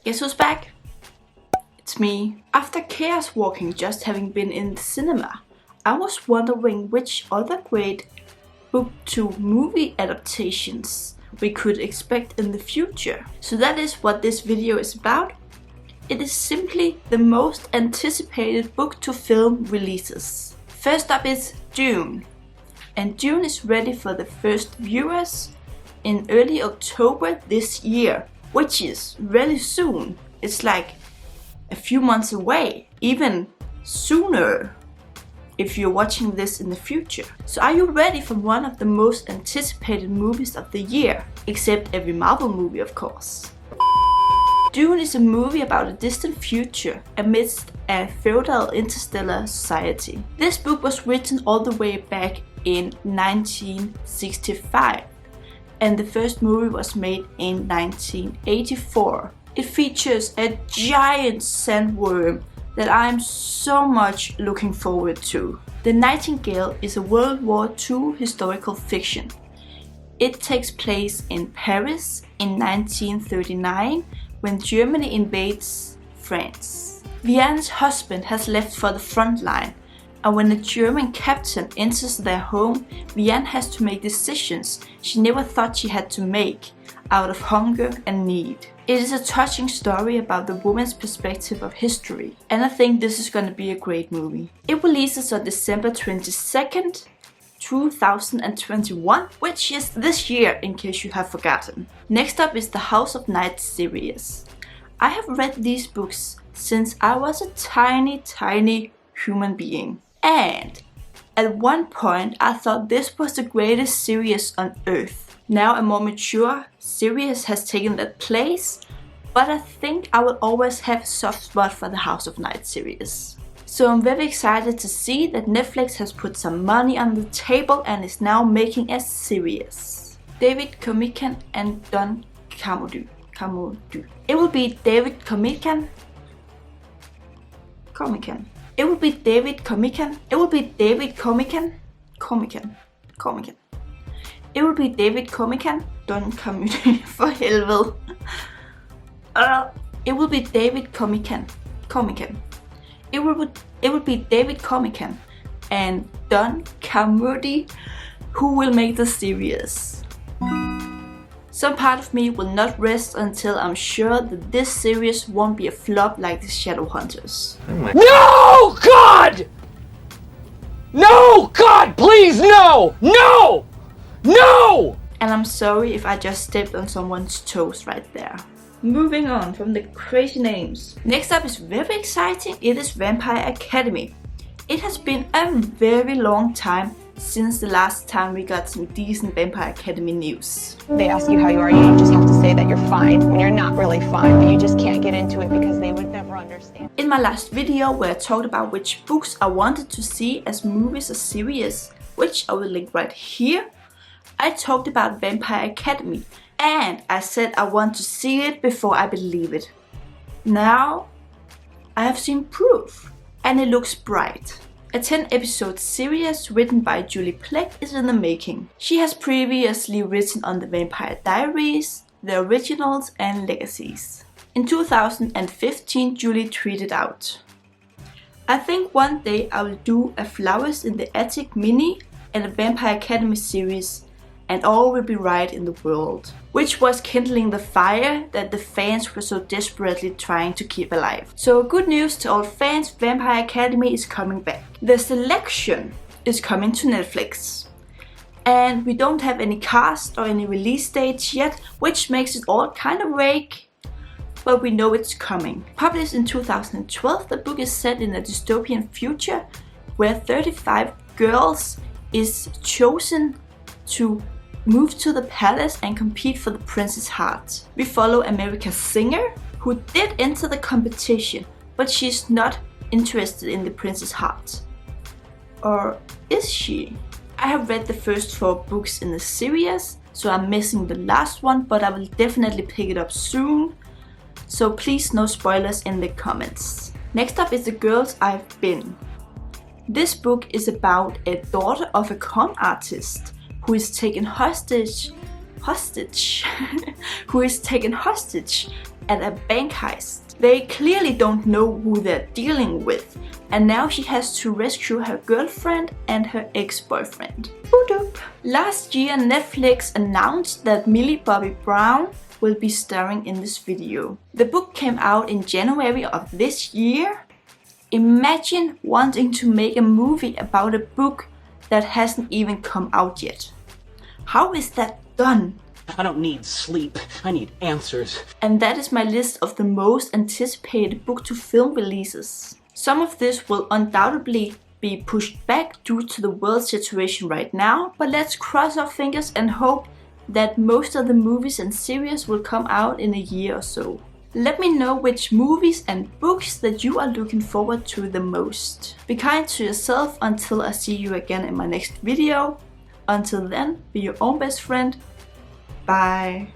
Guess who's back? It's me. After Chaos Walking just having been in the cinema, I was wondering which other great book to movie adaptations we could expect in the future. So that is what this video is about. It is simply the most anticipated book to film releases. First up is Dune. And Dune is ready for the first viewers in early October this year, which is really soon. It's like a few months away, even sooner if you're watching this in the future. So are you ready for one of the most anticipated movies of the year? Except every Marvel movie, of course. Dune is a movie about a distant future amidst a feudal interstellar society. This book was written all the way back in 1965, and the first movie was made in 1984. It features a giant sandworm that I'm so much looking forward to. The Nightingale is a World War II historical fiction. It takes place in Paris in 1939 when Germany invades France. Vianne's husband has left for the front line, and when a German captain enters their home, Vianne has to make decisions she never thought she had to make out of hunger and need. It is a touching story about the woman's perspective of history, and I think this is gonna be a great movie. It releases on December 22nd, 2021, which is this year in case you have forgotten. Next up is the House of Night series. I have read these books since I was a tiny human being. And at one point I thought this was the greatest series on earth. Now a more mature series has taken that place, but I think I will always have a soft spot for the House of Night series. So I'm very excited to see that Netflix has put some money on the table and is now making a series. David Comican and Don Camudu. It will be David Comican. It will be David Comican. It will be David Comican. It will be David Comican. Don Camudu. For helvede. It will be David Comican. It will be David Comican and Don Camudu who will make the series. Some part of me will not rest until I'm sure that this series won't be a flop like the Shadowhunters. No, God! No, God, please, no! No! No! And I'm sorry if I just stepped on someone's toes right there. Moving on from the crazy names. Next up is very exciting. It is Vampire Academy. It has been a very long time since the last time we got some decent Vampire Academy news. They ask you how you are, you just have to say that you're fine when you're not really fine, but you just can't get into it because they would never understand. In my last video where I talked about which books I wanted to see as movies or series, which I will link right here, I talked about Vampire Academy. And I said I want to see it before I believe it. Now I have seen proof, and it looks bright. A 10-episode series written by Julie Plec is in the making. She has previously written on the Vampire Diaries, the originals and legacies. In 2015 Julie tweeted out, "I think one day I will do a Flowers in the Attic mini and a Vampire Academy series, and all will be right in the world," which was kindling the fire that the fans were so desperately trying to keep alive. So good news to all fans, Vampire Academy is coming back. The Selection is coming to Netflix. And we don't have any cast or any release dates yet, which makes it all kind of vague, but we know it's coming. Published in 2012, the book is set in a dystopian future where 35 girls is chosen to move to the palace and compete for the prince's heart. We follow America's singer, who did enter the competition, but she's not interested in the prince's heart. Or is she? I have read the first 4 books in the series, so I'm missing the last one, but I will definitely pick it up soon. So please no spoilers in the comments. Next up is The Girls I've Been. This book is about a daughter of a con artist who is taken hostage at a bank heist. They clearly don't know who they're dealing with, and now she has to rescue her girlfriend and her ex-boyfriend. Last year, Netflix announced that Millie Bobby Brown will be starring in this video. The book came out in January of this year. Imagine wanting to make a movie about a book that hasn't even come out yet. How is that done? I don't need sleep. I need answers. And that is my list of the most anticipated book to film releases. Some of this will undoubtedly be pushed back due to the world situation right now, but let's cross our fingers and hope that most of the movies and series will come out in a year or so. Let me know which movies and books that you are looking forward to the most. Be kind to yourself until I see you again in my next video. Until then, be your own best friend. Bye.